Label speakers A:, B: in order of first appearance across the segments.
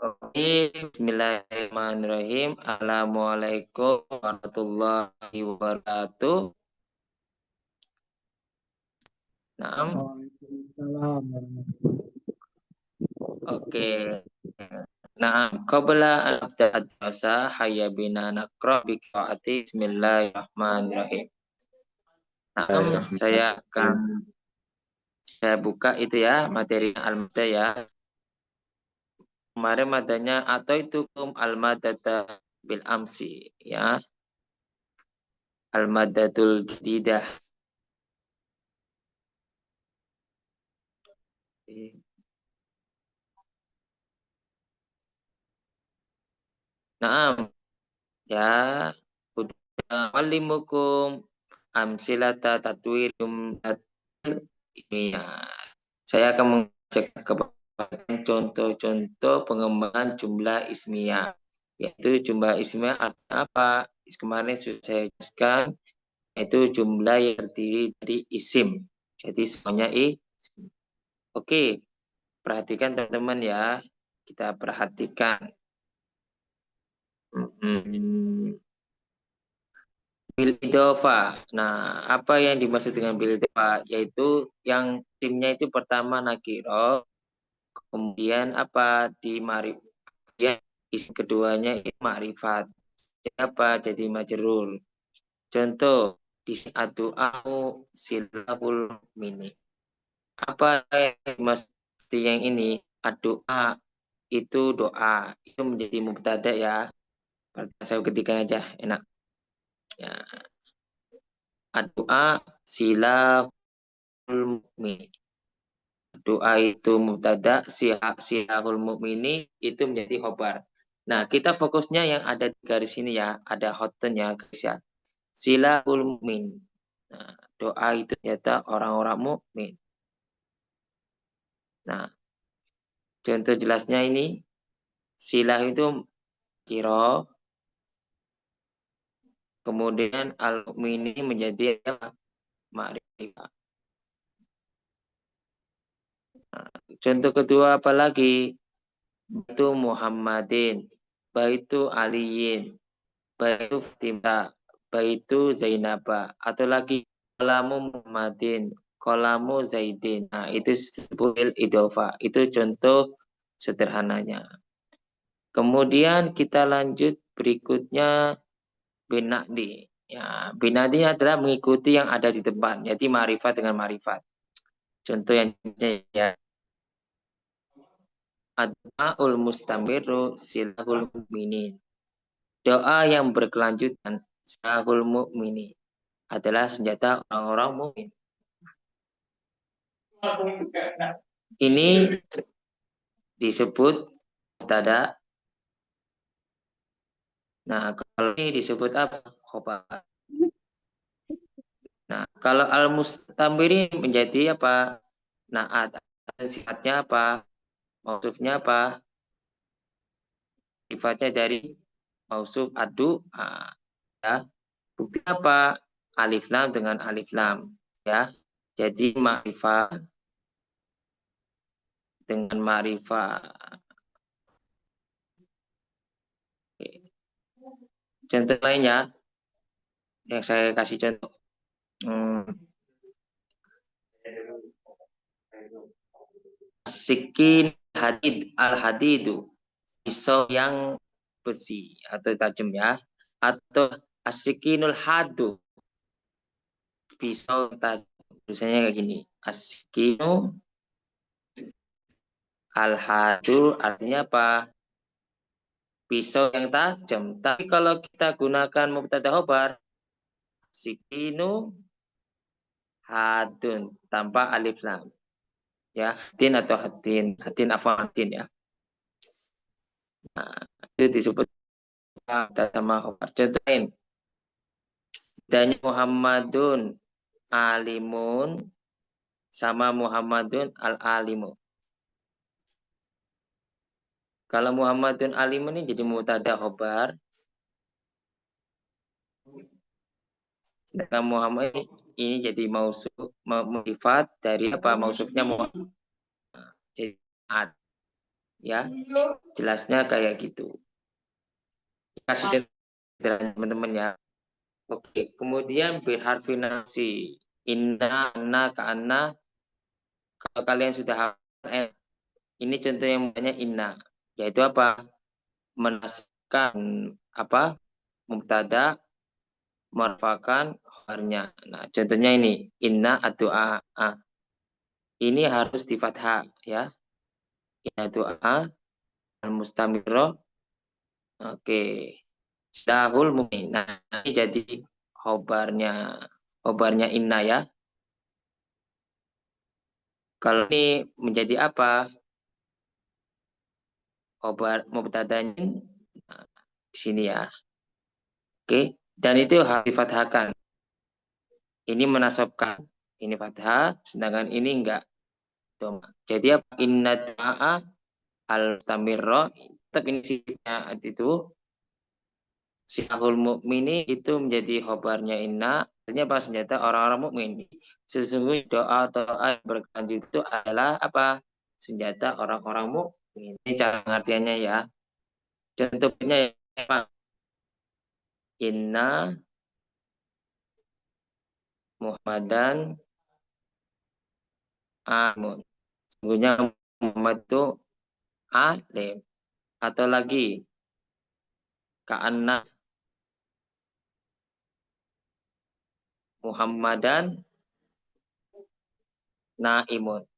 A: Oke, bismillahirrahmanirrahim. Assalamualaikum warahmatullahi wabarakatuh. Naam.
B: Waalaikumsalam warahmatullahi
A: Oke. Naam. Qabla an nabda'a ad-darsa hayya bina naqra bi qiraati bismillahirrahmanirrahim. Naam, saya buka itu ya materi al-mada ya. Kemarin madanya atau itu al-madata bil amsi ya. Al-madatul jadidah. Naam, ya. Walimukum amsilata tatwir jumlah ini ya. Saya akan mengajak kepada contoh-contoh pengembangan jumlah ismiyah. Yaitu jumlah ismiyah artinya apa? Kemarin sudah saya jelaskan, yaitu jumlah yang terdiri dari isim. Jadi semuanya isim. Oke, perhatikan teman-teman ya. Kita perhatikan. Bil idhofah. Nah, apa yang dimaksud dengan bil idhofah? Yaitu yang timnya itu pertama nakiro, kemudian apa di marif, kemudian isim keduanya itu makrifat. Jadi apa? Jadi majrur. Contoh di adu'au silahul mini. Apa yang dimaksud yang ini? Adu'a itu doa. Itu menjadi mubtada ya. Saya ketikan aja, enak. Ya. Adu'a silahul mukmin. Doa itu mubtada, silahul mukmini itu menjadi khobar. Nah, kita fokusnya yang ada di garis ini ya, ada hotnya guys ya. Silahul mukmin. Nah, doa itu ternyata orang-orang mukmin. Nah, contoh jelasnya ini, silah itu kiro, kemudian al-mukmini menjadi makrifat. Nah, contoh kedua apa lagi? Baitu Muhammadin, Baitu Aliyin, Baitu Fatimah, Baitu Zainaba, atau lagi kolamu Muhammadin, kolamu Zaidin. Nah, itu disebut idofa. Itu contoh sederhananya. Kemudian kita lanjut berikutnya binadi. Ya, binadi adalah mengikuti yang ada di depan, jadi marifat dengan marifat. Contoh yang ya, Ad-du'aul mustamiru silahul mu'minin. Doa yang berkelanjutan silahul mu'minin adalah senjata orang-orang mukmin. Ini disebut mubtada. Nah, kalau ini disebut apa? Khobar. Nah, kalau al-mustamiri menjadi apa? Naat. Sifatnya apa? Mausufnya apa? Sifatnya dari mausuf adu. Ya. Bukti apa? Alif lam dengan alif lam. Ya. Jadi ma'rifah dengan ma'rifah. Contoh lainnya yang saya kasih contoh. Sikin hadid al-hadidu, pisau yang besi atau tajam ya, atau asikinul hadu, pisau tajam. Tulisannya kayak gini, asikinu al-hadu artinya apa? Pisau yang tajam. Tapi kalau kita gunakan mubtada khobar, sikinu hadun tanpa alif lam. Ya, hadin atau hadin afwan ya. Nah, itu disebut sama khobar. Contoh lain, bedanya Muhammadun alimun sama Muhammadun al-alimu. Kalau Muhammadun alimun ini jadi mubtada khobar. Sedangkan Muhammad ini jadi mausuf, sifat dari apa? Mausufnya Muhammad. Jadi ad. Ya, jelasnya kayak gitu. Kasih teman-teman ya. Oke, kemudian berharfi nasi. Inna, anna, ka'anna. Kalau kalian sudah hafal, ini contoh yang banyak inna. Yaitu apa? Menasabkan apa? Mubtada, marfakan khabarnya. Nah, contohnya ini inna addu'a. Ini harus di fathah ya. Inna du'a al-mustamirro. Oke. Dahul mu'min. Nah, ini jadi khobarnya inna ya. Kalau ini menjadi apa? Khobar mubtadanya nah, di sini ya. Oke. Dan itu harus difathahkan. Ini menasabkan. Ini fathah, sedangkan ini enggak. Jadi apa? Inna du'a al-mustamirro. Tetap ini sisinya itu Sihul mukmini itu menjadi khobarnya inna, artinya apa? Senjata orang-orang mukmin. Sesungguhnya doa yang berkelanjut itu adalah apa? Senjata orang-orang mukmin. Ini cara pengertiannya ya. Contohnya apa? Inna Muhammadan amun. Sesungguhnya Muhammad itu alim. Atau lagi ka'anna Muhammadan naimun.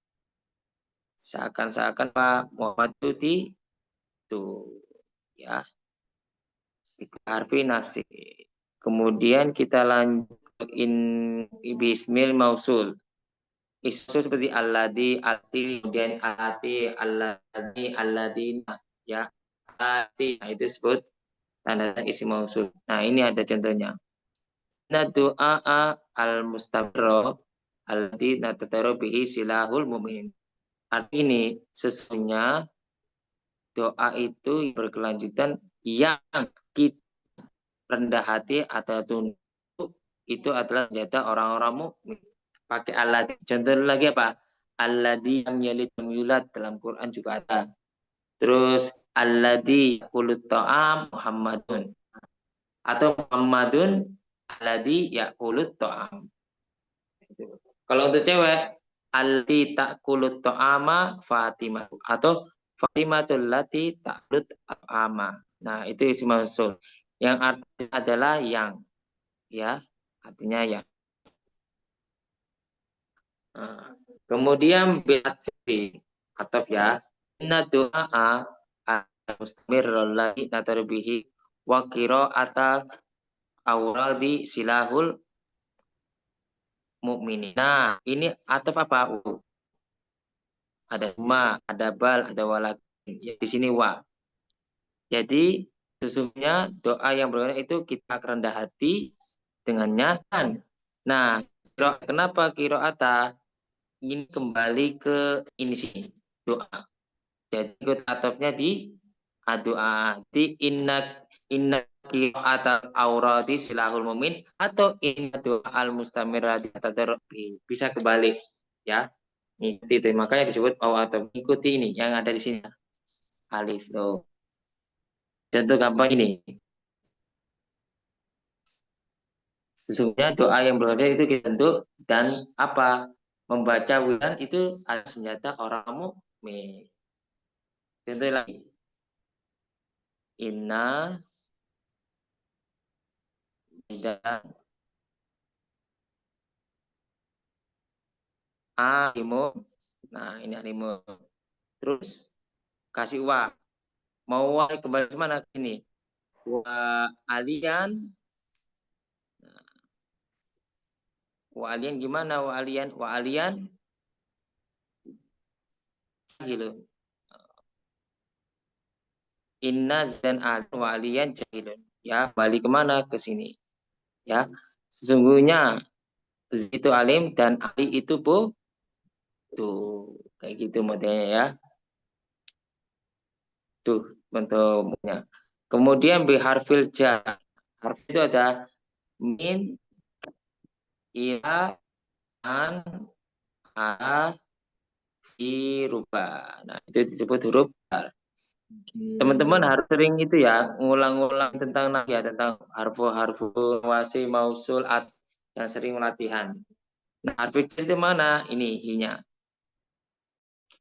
A: Seakan-seakan Pak Muhammad itu ya. Harfi nasi. Kemudian kita lanjut bismil mausul. Isu seperti alladhi, ati, kemudian ati, alladhi, alladina. Ya, ati. Nah, itu disebut tanda isim mausul. Nah, ini ada contohnya. Inna du'a al-mustamiro alladhi natataru bihi silahul mu'min. Arti ini sesungguhnya doa itu berkelanjutan yang kita rendah hati atau tunduk itu adalah senjata orang-orang mukmin. Pakai alladzi. Contoh lagi apa? Alladzi lam yalid lam yulad dalam Quran juga ada. Terus alladzi yaqulut ta'am Muhammadun atau Muhammadun alladzi yaqulut ta'am. Kalau untuk cewek allati taqulut ta'ama Fatimah atau Fatimatul lati ta'qulut ta'ama. Nah, itu isim mausul. Yang artinya adalah yang ya, artinya yang. Nah, kemudian bilatfi atau ya inna du'a mustamir lagi natarbihi wa qira'ata awradi silahul mukminin. Nah, ini atau apa? Ada ma, ada bal, ada walak. Ya, di sini wa. Jadi sesungguhnya doa yang berguna itu kita rendah hati dengan nyata. Nah, kenapa kiroata ini kembali ke ini sini doa. Jadi ikut atopnya di doa. Di inna kiroata aurati silahul mumin atau inna doa al mustamirati bisa kebalik ya. Itu makanya disebut atau ikuti ini yang ada di sini alif tuh. Contoh gampang ini. Sesungguhnya doa yang berada itu kita bentuk dan apa membaca wilan itu adalah senjata orang mukmin. Contoh lagi. Inna dan alimu. Nah, ini alimu. Terus kasih wa. Mau wa kembali ke mana ini? Wa alian. Wa alian gimana wa alian? Wa alian jahilun. Inna dan wa alian jahilun. Ya, balik kemana? Ke sini. Ya, sesungguhnya itu alim dan ali itu tuh kayak gitu modelnya ya. Tuh bentuknya. Kemudian biharfil jar. Harf itu ada min, ila, an, a, dirubah. Nah, itu disebut huruf jar. Teman-teman harus sering itu ya, ngulang-ngulang tentang ya, tentang harfu wasi mausul at, yang sering latihan. Nah, harfu jar itu mana? Ini i-nya.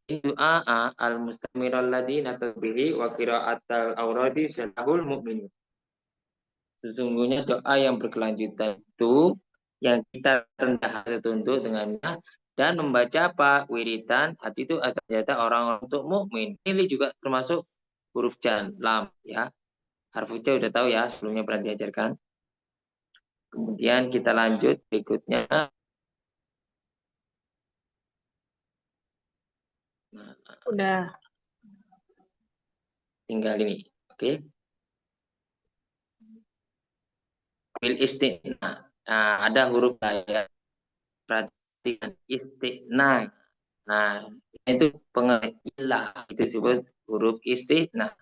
A: Doa al-mustamiral ladina tabihi wa qira'atal awradi salahul mu'min. Sesungguhnya doa yang berkelanjutan itu yang kita rendah hati tunduk dengannya dan membaca apa? Wiridan hati itu adalah senjata orang untuk mukmin. Ini juga termasuk huruf jan, lam ya. Harfu jar udah tahu ya, sebelumnya pernah diajarkan. Kemudian kita lanjut berikutnya. Nah,
C: Udah.
A: tinggal ini. Oke. Bil istighna. Nah, ada huruf ya. Perhatikan istighna. Nah, itu pengilah itu disebut huruf istighna.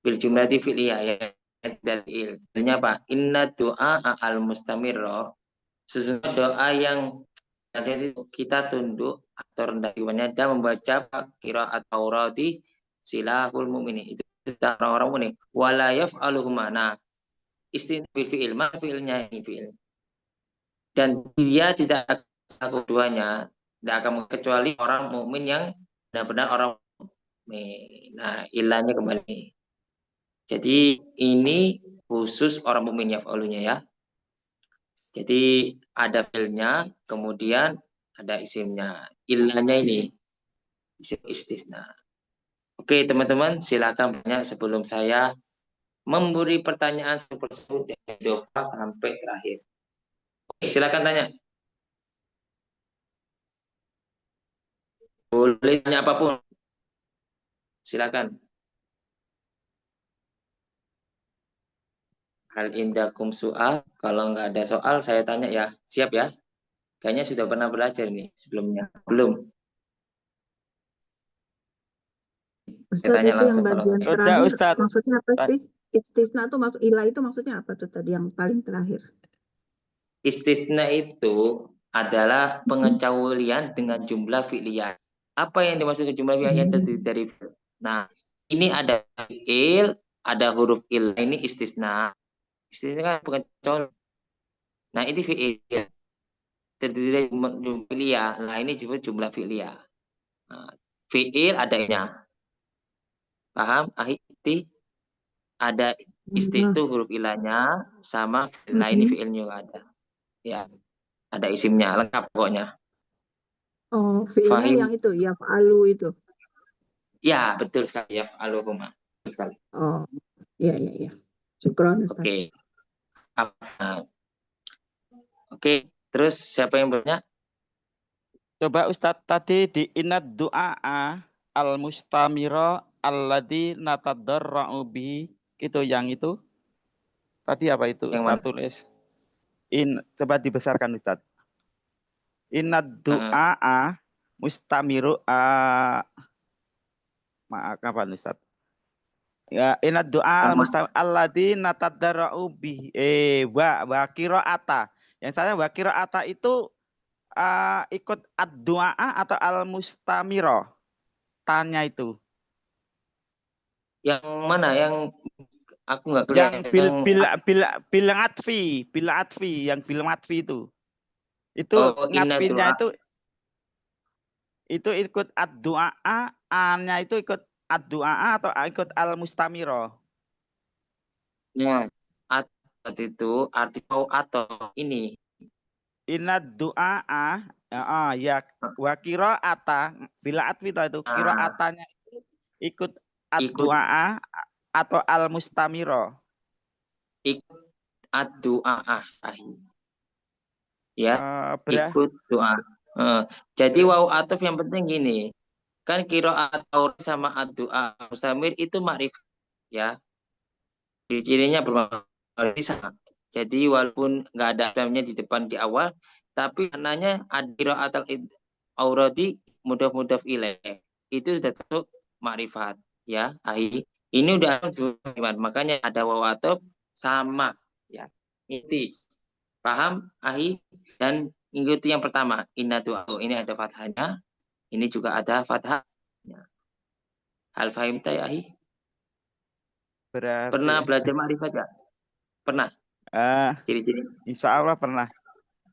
A: Bil jumlah fi'liyah ya. Dalil. Artinya apa? Inna doa al mustamirro. Sesungguhnya doa yang ada itu kita tunduk atau rendah imannya dan membaca qiraat Taurati silahul mu'minin. Itu orang-orang mukmin. Wala yaf'aluhu mana. Istighna bil fi'il. Ma fi'ilnya ini fi'il. Dan dia tidak akan keduanya, tidak akan kecuali orang mukmin yang benar-benar orang mukmin. Nah, ilahnya kembali. Jadi ini khusus orang mukmin ya faulunya ya. Jadi ada filnya, kemudian ada isimnya. Ilahnya ini isim istisna. Oke teman-teman, silakan banyak sebelum saya memberi pertanyaan seperti dari sampai terakhir. Oke, silakan tanya. Boleh tanya apapun. Silakan. Hal indakum soal. Kalau nggak ada soal, saya tanya ya. Siap ya? Kayaknya sudah pernah belajar nih sebelumnya. Belum? Saya
C: Ustaz,
A: tanya
C: itu yang
A: langsung kalau
C: bagian
A: nggak.
D: Udah
C: terakhir
D: Ustaz.
C: maksudnya apa sih? Istisna itu maksud ilah itu maksudnya apa tuh tadi yang paling terakhir?
A: Istisna itu adalah pengecualian dengan jumlah fi'liyah. Apa yang dimaksud jumlah fi'liyah yang terdiri dari fi'il? Nah, ini ada fi'il, ada huruf il. Ini istisna. Istisna kan pengecualian. Nah, ini fi'il. Terdiri dari jumlah fi'liyah. Nah, ini disebut jumlah fi'liyah. Nah, fi'il ada nya. Paham? Ahiti ada isti itu huruf ilahnya sama fi'il. Nah, ini fi'ilnya ada. Ya, ada isimnya lengkap pokoknya.
C: Oh, fiilnya
A: Fahim.
C: yang itu, yaf'alu itu.
A: Ya, betul sekali ya, Alumma. Betul sekali.
C: Oh, iya, iya, iya. Syukron, Ustaz.
A: Oke. Nah, oke, terus siapa yang bertanya?
D: Coba Ustadz tadi di inad du'a al mustamiro alladzi natadarra'u bihi itu yang itu tadi apa itu
A: Yang
D: saya
A: mana?
D: tulis coba dibesarkan Ustadz. Inad du'a mustamiru maaf apa Ustadz? Ya inad du'a al mustamir alladzi natadarra'u bihi wa qira'ata. Yang saya wa qira'ata itu ikut ad-du'a atau al-mustamiro? Tanya itu.
A: Yang mana? Yang aku nggak
D: Yang
A: kelihatan.
D: bil atfi, yang bil atfi itu. Itu
A: Inna
D: ngatfinya
A: doa.
D: itu ikut ad-du'a, A-nya itu ikut ad-du'a atau ikut al-mustamiro?
A: Nah, atau itu arti atau ini.
D: Inna du'a ya wa qira'ata bil atfi itu qira'atanya itu ikut
A: Ikut
D: ad-du'a atau al-mustamiro.
A: ikut doa ya, ikut doa. Jadi waw atuf yang penting gini. Kan qiraat sama ad-du'a mustamir itu makrifat ya. Ciri-cirinya bermakna sama. Jadi walaupun nggak ada alamnya di depan di awal, tapi maknanya qiraat al-auradi mudhaf ilaih. Itu sudah termasuk makrifat ya. Ini udah makanya ada waw atuf sama ya. Inti. Paham? Dan ikuti yang pertama. Inna doa. Ini ada fathahnya. Ini juga ada fathah. Hal fahimta ya ahi?
D: Berarti
A: Pernah belajar makrifat nggak? Pernah. Ciri-ciri.
D: insya Allah pernah.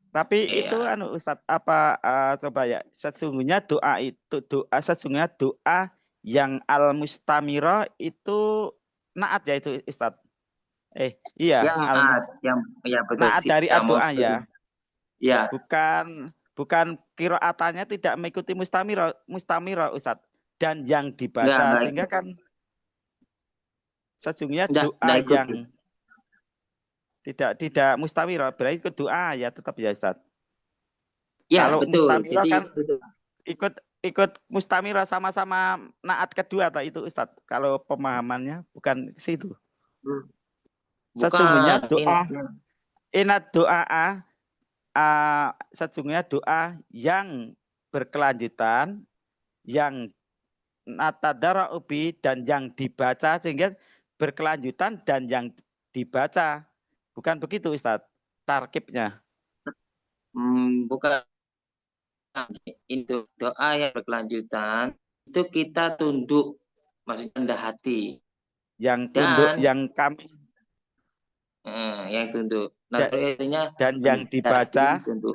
D: Tapi itu
A: Iya.
D: Ustadz apa coba ya, sesungguhnya doa yang al mustamiro itu naat ya itu Ustadz. Iya,
A: Yang ya betul
D: naat
A: sih.
D: dari doa ya.
A: Ya.
D: Bukan qiraatnya tidak mengikuti mustamiro Ustadz. Dan yang dibaca
A: Enggak
D: sehingga kan sesungguhnya doa
A: enggak ikut.
D: yang tidak mustamiro berarti itu doa ya tetap ya Ustadz.
A: Ya,
D: Kalau
A: betul.
D: mustamiro
A: Jadi
D: kan ikut mustamiro sama-sama naat kedua atau itu Ustadz. Kalau pemahamannya bukan ke situ. Sesungguhnya doa inat doa sesungguhnya doa yang berkelanjutan, yang natadara ubi dan yang dibaca sehingga berkelanjutan dan yang dibaca. Bukan begitu Ustadz tarkibnya.
A: Bukan. Itu doa yang berkelanjutan itu kita tunduk, maksudnya rendah hati.
D: Yang tunduk yang kami
A: yang tunduk. Nah, artinya
D: dan yang dibaca
A: tunduk.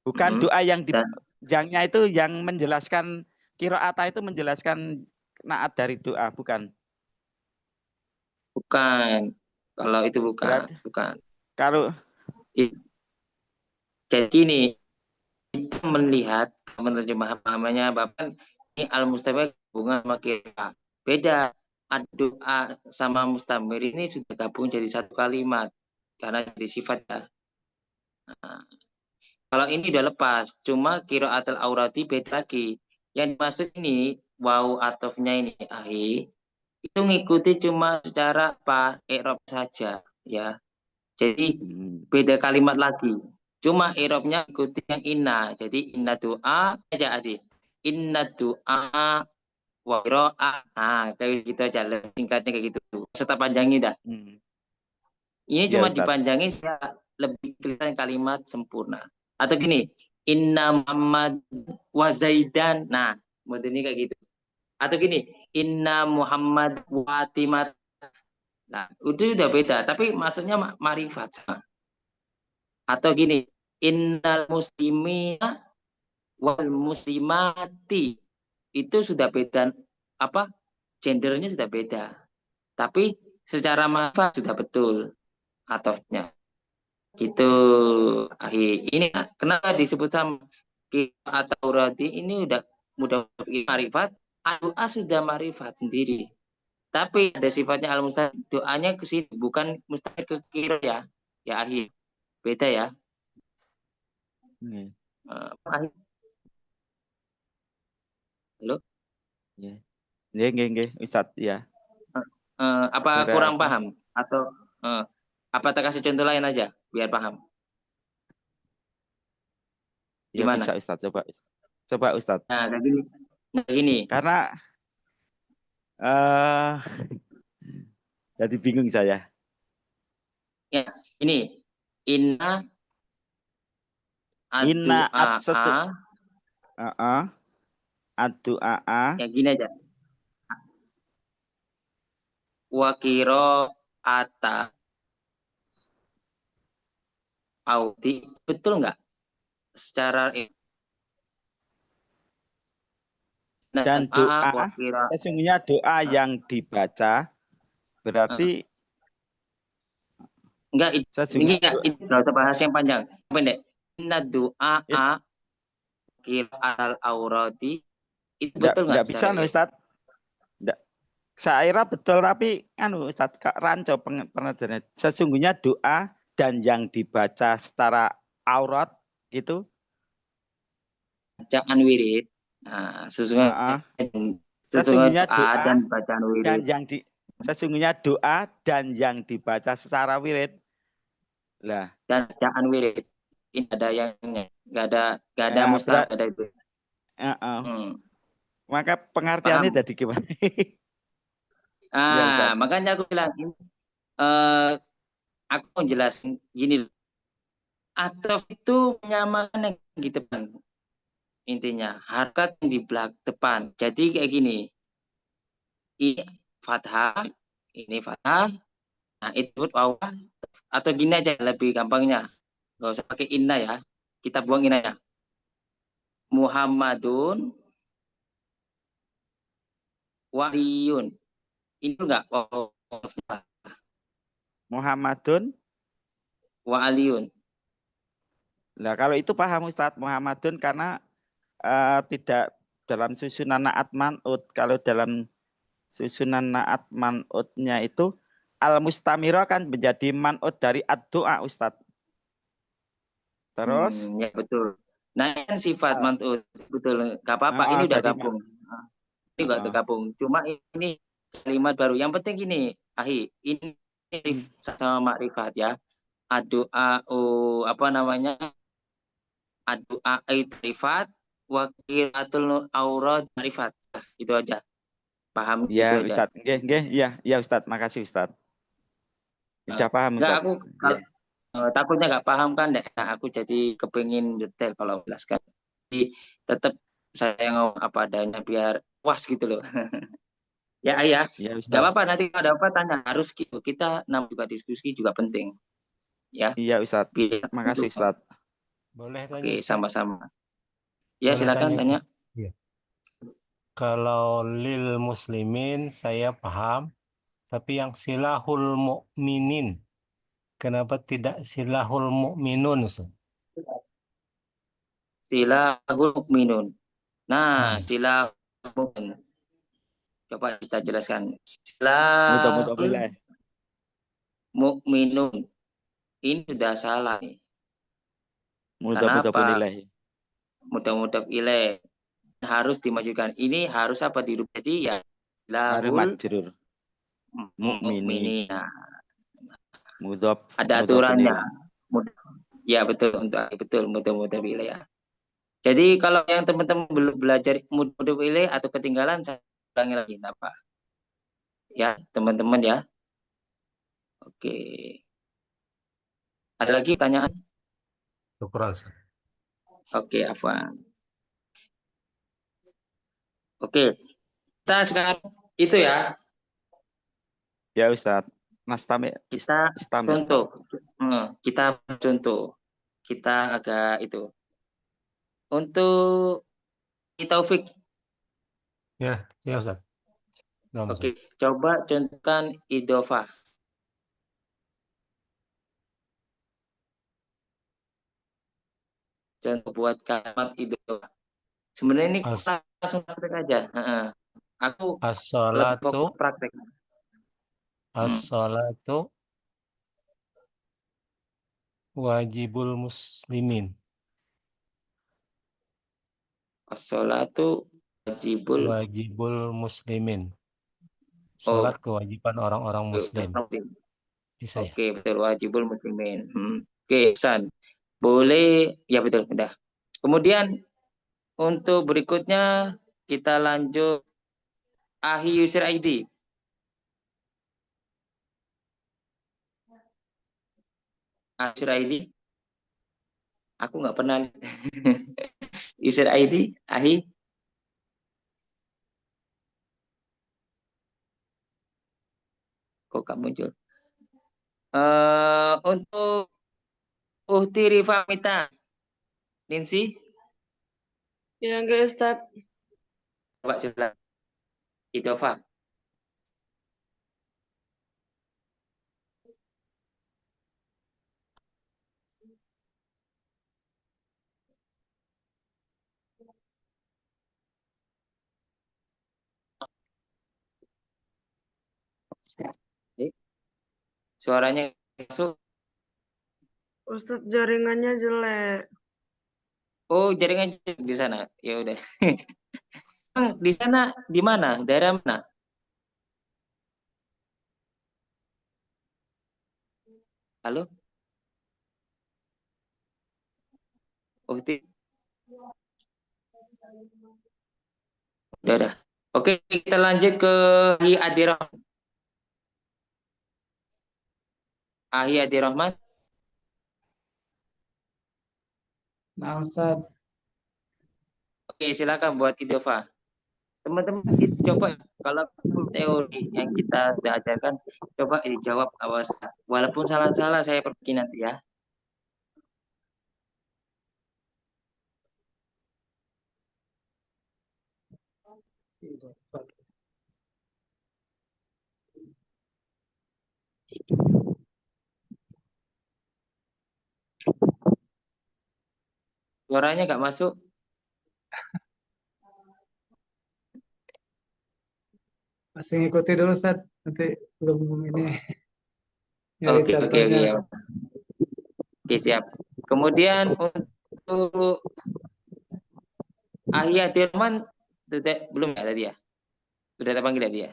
D: bukan doa yang yangnya itu yang menjelaskan qiraat itu menjelaskan naat dari doa, bukan.
A: Bukan. Kalau itu bukan.
D: Berarti,
A: bukan.
D: Kalau
A: jadi ini kita melihat pahamannya Bapak ini al-mustamir hubungan sama qiraat. Beda. Doa sama mustamir ini sudah gabung jadi satu kalimat karena jadi sifatnya. Nah, kalau ini udah lepas, cuma qiraatul aurati beda lagi. Yang dimaksud ini waw atofnya ini ahi itu ngikuti cuma secara i'rab saja ya. Jadi beda kalimat lagi. Cuma i'rabnya ikuti yang inna. Jadi inna doa aja adik. Inna doa wa qira'a. Nah, kayak gitu aja, singkatnya kayak gitu. Serta panjangin dah. Ini
D: ya,
A: cuma
D: Ustaz.
A: dipanjangi lebih kelihatan kalimat sempurna. Atau gini, inna Muhammad wa Zaidan. Nah, model ini kayak gitu. Atau gini, inna Muhammad wa Timat. Nah, itu udah beda, tapi maksudnya marifat sama. Atau gini, innal muslimina wal muslimati. Itu sudah beda, gendernya sudah beda. Tapi secara marifat sudah betul atofnya. Gitu. Ini kenapa disebut sama atau radi ini udah mudah marifat, doa sudah marifat sendiri. Tapi ada sifatnya al-mustahil, doanya ke sini bukan mustahil ke kira ya. Ya akhir. Beda ya. Halo?
D: Nggih, Ustaz ya.
A: Apa kurang paham atau apa tak kasih contoh lain aja biar paham? Gimana?
D: Ya bisa Ustaz, coba Ustaz.
A: Nah, kayak gini.
D: Karena jadi bingung saya.
A: Ya, ini inna
D: ad-du'a
A: ya gini aja. Wa qira'ata audi, betul nggak? Secara
D: dan doa, sesungguhnya doa yang dibaca berarti
A: enggak, ini enggak usah bahas yang panjang, pendek. Inna doa qira'al aurati, itu betul nggak?
D: Enggak bisa Ustaz. Saya betul tapi Ustaz rancu pengajarannya. Sesungguhnya doa dan yang dibaca secara aurat gitu.
A: Bacaan wirid. Nah, sesungguhnya doa dan bacaan wirid.
D: Dan sesungguhnya doa dan yang dibaca secara wirid. Lah,
A: dan bacaan wirid. Ini ada yang enggak ada mustahil, ada itu.
D: Maka pengertiannya jadi gimana?
A: Ya, makanya aku bilang aku mau jelasin gini. Atof itu menyamakan yang gitu kan. intinya harkat yang di belakang depan. Jadi kayak gini, ini fathah, ini fathah, nah itu bawah, atau gini aja lebih gampangnya, nggak usah pakai inna ya, kita buang inna ya. Muhammadun waliyun, ini enggak
D: Muhammadun.
A: waliyun.
D: Nah, kalau itu paham Ustadz, Muhammadun karena tidak dalam susunan naat man'ut. Kalau dalam susunan naat man'utnya itu al-mustamiro kan menjadi man'ut dari ad-doa Ustadz. Terus
A: Ya betul. Nah, ini kan sifat
D: al-
A: man'ut, betul. Gak apa-apa, ini udah
D: jadi
A: gabung. Ini enggak tergabung. Cuma ini kalimat baru. Yang penting gini, Ahi, ini sama makrifat ya. Adu'a apa namanya? Adu'a makrifat wa qiraatul aurad makrifat. Itu aja. Paham itu
D: ya
A: aja.
D: Ustadz. Nggih, ya Ustadz, makasih Ustadz. Sudah paham
A: Enggak,
D: Ustadz.
A: aku
D: Ya.
A: takutnya nggak paham kan. Nah, aku jadi kepingin detail kalau jelaskan. Jadi tetap saya ngomong apa adanya biar puas gitu loh. Ya, ayah.
D: Ya
A: Nggak
D: Ustadz.
A: apa-apa, nanti kalau ada apa tanya. Harus gitu. Kita juga diskusi juga penting. Ya,
D: Iya Ustadz.
A: biar
D: Makasih
A: untuk
D: Ustadz.
E: Boleh tanya
A: oke,
E: Ustaz?
A: sama-sama. Ya,
E: Boleh
A: silakan tanya.
E: Iya. Kalau lil muslimin saya paham, tapi yang silahul mukminin, kenapa tidak silahul mukminun Ustaz?
A: Silahul mukminun. Nah,
E: Hmm.
A: silahul mukmin. Coba kita jelaskan.
D: Mudah-mudahan
A: Silahul
D: boleh.
A: mukminun. Ini sudah salah nih.
D: Mudah-mudahan
A: Kenapa?
D: boleh.
A: Mudah-mudahan ilaih. Harus dimajukan. Ini harus apa di jadi ya
D: Harus
A: silahul
D: majrur. Mukmini.
A: mukminina.
D: Mudhof.
A: Ada
D: Mudhofun
A: aturannya.
D: ilaih.
A: Ya betul untuk betul mudah-mudahan ilaih ya. Jadi kalau yang teman-teman belum belajar mudah-mudahan ilaih atau ketinggalan saya ulangi lagi apa? Ya, teman-teman ya. Oke. Ada lagi pertanyaan?
E: Syukran, Ustaz.
A: Oke, apa? Oke. Kita sekarang itu ya,
D: Ya Ustadz. Nastami.
A: kita
D: Istamil.
A: contoh. Kita contoh. Kita agak itu. Untuk Taufik.
E: Ya, Ustaz. Nah, Ustaz.
A: Oke, coba contohkan idofah. Contoh buat kalimat idofah. Sebenarnya ini langsung praktek aja. Aku lebih
E: As-salatu
A: fokus praktek.
E: as-salatu wajibul muslimin.
A: As-sholatu wajibul.
E: Wajibul muslimin. Salat kewajiban orang-orang muslim. Bisa ya?
A: Oke, betul, wajibul muslimin. Oke, San. Boleh, ya betul, udah. Kemudian untuk berikutnya kita lanjut Ahi user ID. User ID. Aku nggak pernah user ID, Ahi. Kok kamu muncul? Untuk Uhti Rifamita, Ninsi.
F: Ya enggak Ustaz.
A: Coba silakan. Idofah. Suaranya masuk.
F: Ustaz jaringannya jelek.
A: Oh, jaringan di sana. Ya udah. Di sana di mana? Daerah mana? Halo? Ukti. Udah. Oke, kita lanjut ke Ahi Adirahman. Ahi Adirahman.
B: Nah, Ustaz.
A: Oke, silakan buat Idova. Teman-teman coba kalau teori yang kita sudah ajarkan, coba dijawab awas. Walaupun salah-salah saya pergi nanti ya. Suaranya nggak masuk.
B: Masih ngikuti dulu Ustaz, nanti belum ini nyari
A: Oke,
B: contohnya.
A: Oke, siap. Kemudian untuk Ahya Dirman belum ya tadi ya? Sudah terpanggil tadi ya?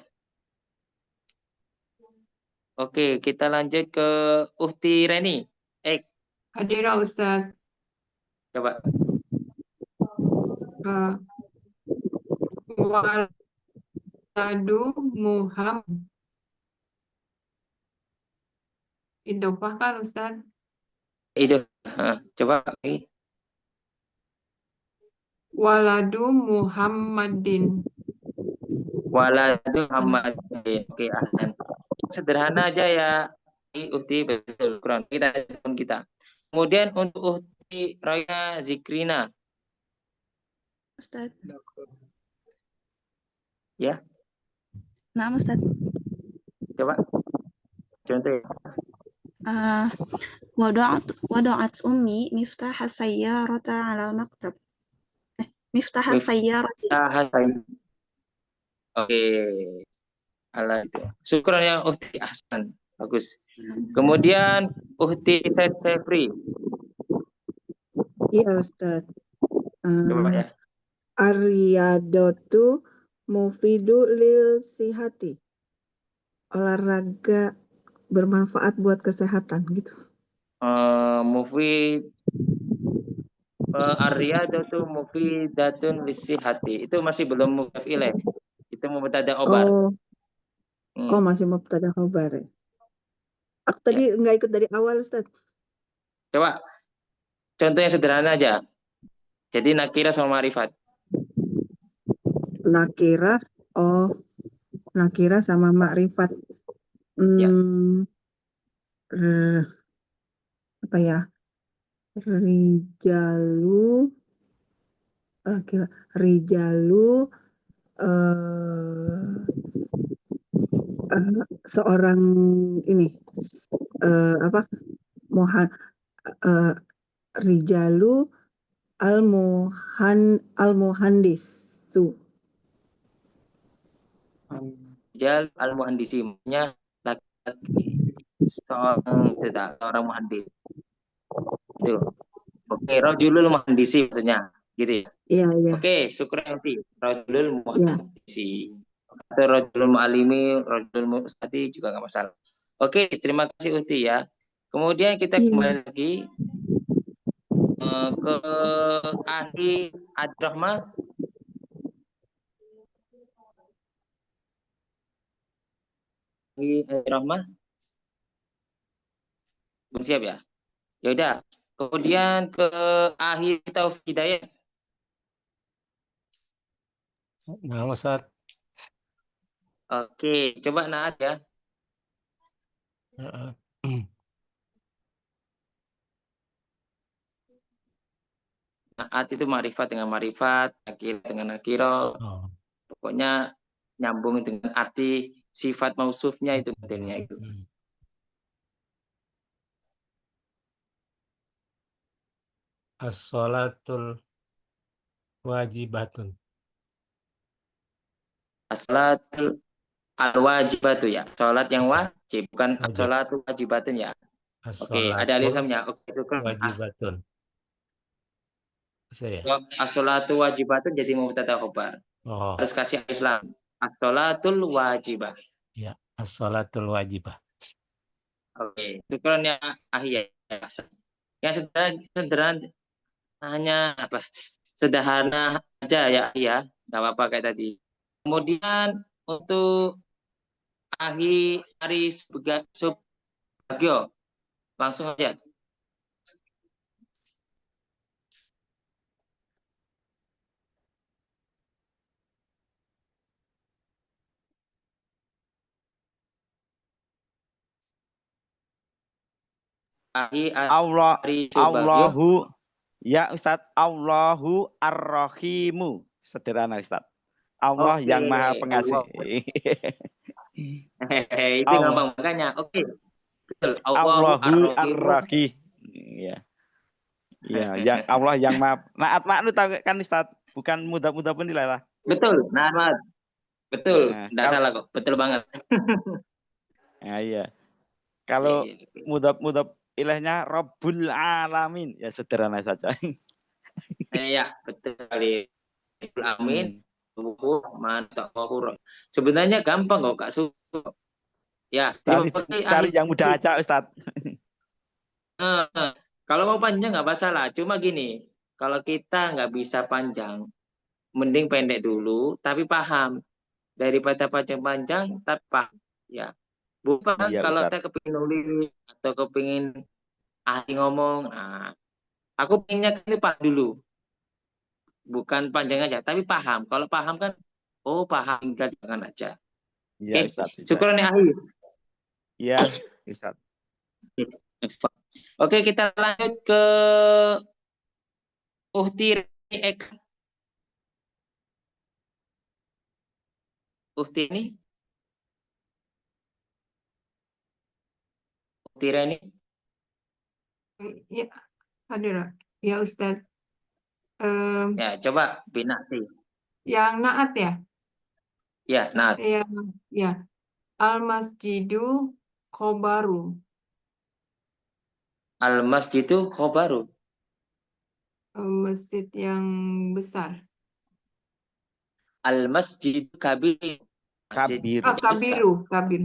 A: Oke, kita lanjut ke Uhti Reni.
G: Hadirah Ustaz.
A: Coba.
G: Waladu Muhammad. Idofah kan Ustaz?
A: Itu. Coba.
G: Waladu Muhammadin.
A: Waladu Muhammadin. Oke, Ahlan. Sederhana aja ya. Uhti betul. Quran kita. Kemudian untuk Uhti Raya Zikrina.
H: Ustaz.
A: Ya.
H: Nah, Ustaz.
A: Coba. Contoh.
H: وضعت أمي مفتاح السيارة على المكتب. مفتاح السيارة.
A: Oke. Ala itu. Syukran ya Uhti Ahsan. Bagus. Kemudian Uhti Sefri.
C: Iya Ustaz.
A: Coba ya.
C: Ariyadatu mufidu lil sihati. Olahraga bermanfaat buat kesehatan gitu.
A: Mufid Ariyadatu mufidatun lisihati. Itu masih belum mudhaf ilaih. Itu mubtada khobar.
C: Oh, masih mubtada khobar ya. Aku tadi nggak ikut dari awal Ustaz.
A: Coba contoh yang sederhana aja. Jadi nakira sama ma'rifat.
C: Nakira sama ma'rifat. Apa ya? Rijalu seorang ini Rijalu al-muhandisu.
A: Rijal al-muhandisi, maksudnya laki-laki seorang muhandis. Itu. Oke, rajulul muhandisi maksudnya, gitu ya.
C: Iya.
A: Oke, syukran Uti. Rajulul muhandisi. Atau rajulul mu'alimi, rajulul mu'ustadi juga nggak masalah. Oke, terima kasih Uti ya. Kemudian kita kembali lagi ke Ahli Ad-Rahmah. Rahmah. Belum siap ya? Ya udah. Kemudian ke Ahli Taufik Hidayat.
E: Nah, Ustaz.
A: Oke, coba Naat ya. Naat itu marifat dengan marifat, nakir dengan nakiro. Pokoknya nyambung dengan arti sifat mausufnya itu modelnya itu.
E: As-sholatul wajibatun.
A: As-sholatul al-wajibatu ya. Sholat yang wajib, bukan as-sholatul wajibatun ya. Oke, ada alif lamnya. Oke, syukur.
E: Wajibatun. Bisa ya?
A: As-sholatu wajibatun jadi mubtada khobar. Harus kasih alif lam. As-sholatul wajibah.
E: Ya, as-sholatul wajibah.
A: Oke, syukur ya Ahya. Yang sederhana hanya apa? Sederhana aja ya, nggak apa-apa kayak tadi. Kemudian untuk Ahi Aris Subagio, langsung aja.
D: Allah,
A: Ari coba yuk.
D: Allahu, ya Ustadz, Allahu Ar-Rahimu. Sederhana Ustadz. Allah
A: Oke,
D: yang Maha Pengasih.
A: Itu
D: Allah,
A: gampang makanya. Oke, betul. Allahu
D: Allahu
A: Ar-Rahimu.
D: Ar-Rahim. Ya, ya, yang Allah yang Maha. Naat maknu tahu kan Ustadz, bukan mudah-mudah pun lah.
A: Betul. Nah, Ahmad. Betul.
D: Nah,
A: Nggak salah kok. Betul banget.
D: Nah, iya.
A: Iya,
D: Kalau
A: iya, oke.
D: mudah-mudah ilahnya Rabbul Alamin, ya sederhana saja.
A: Ya, betul sekali. Amin.
D: Hmm.
A: Mantap. Sebenarnya gampang kok Kak Su. Ya, terima kasih.
D: Cari yang mudah aja Ustadz.
A: Kalau mau panjang nggak masalah. Cuma gini, kalau kita nggak bisa panjang, mending pendek dulu, tapi paham. Daripada panjang-panjang, tapi paham. Ya, bukan
D: Iya
A: kalau
D: Ustadz.
A: kita kepingin nulis atau kepingin ahli ngomong. Nah, aku pengennya ini paham dulu, bukan panjang aja, tapi paham. Kalau paham kan, oh paham, tinggal jangan aja.
D: Iya
A: Oke,
D: Ustadz.
A: syukur nih ahli.
D: Iya Ustadz.
A: Oke, kita lanjut ke Uhti Eka. Uhti ini, Uhti Reni.
G: Ya, hadir. Ya Ustadz.
A: Ya, coba binati.
G: Yang naat ya?
A: Ya, nah,
G: Ya. Al-Masjidu Khobaru.
A: Al-Masjidu Khobaru.
G: Masjid yang besar.
A: Al-Masjidu Kabir. Masjid
D: Kabir.
G: Ah,
A: besar.
G: Kabiru. Kabir.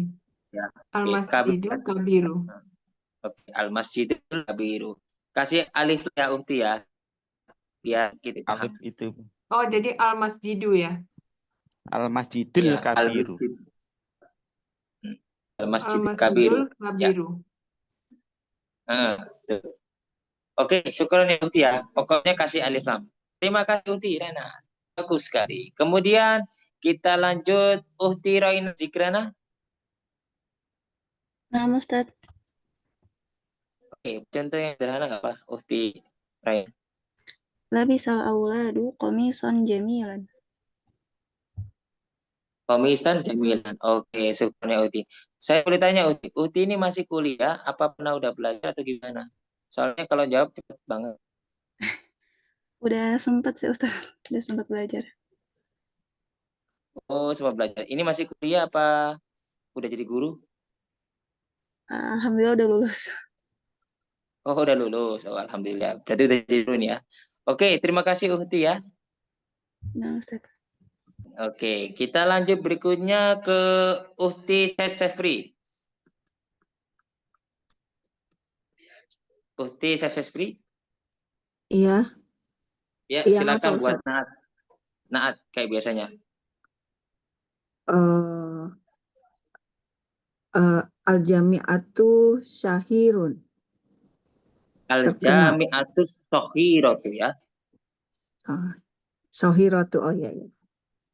A: Ya,
G: Al-Masjidu Kabiru.
A: Oke, Al-Masjidu Kabiru. Kasih alif ya Uhti ya. Biar kita paham.
D: Alif itu.
G: Oh, jadi Al-Masjidu ya?
D: Al-Masjidil
A: Ya,
D: Kabiru.
A: Al-Masjidu Kabiru.
G: Al-Masjidul Kabiru.
A: Tuh. Oke, syukur nih Uhti ya. Pokoknya kasih alif lam. Terima kasih Uhti Rena. Bagus sekali. Kemudian kita lanjut Uhti Raina Zikrana.
H: Nah, Ustaz.
A: Oke, contoh yang sederhana nggak apa? Uhti Raina.
H: Labisal auladu qamisan jamilan.
A: Komisan jamilan. Oke, syukurnya Uti. Saya boleh tanya Uti. Uti ini masih kuliah? Apa pernah udah belajar atau gimana? Soalnya kalau jawab cepet banget.
H: Udah sempat sih Ustaz. Udah sempat belajar.
A: Oh, sempat belajar. Ini masih kuliah apa udah jadi guru?
H: Alhamdulillah udah lulus.
A: Oh, udah lulus. Oh, alhamdulillah. Berarti udah jadi guru nih ya. Oke, terima kasih Uti ya.
H: Nah, Ustaz.
A: Oke, kita lanjut berikutnya ke Uhti Sesefri. Uhti Sesefri.
C: Iya.
A: Ya,
C: Yang
A: silakan
C: apa,
A: buat
C: Ustaz?
A: naat. Naat kayak biasanya.
C: Al-Jami'atu Syahirun. Terkenal.
A: Al-Jami'atus Sohiratu ya.
C: Syahiratu. Oh iya, iya.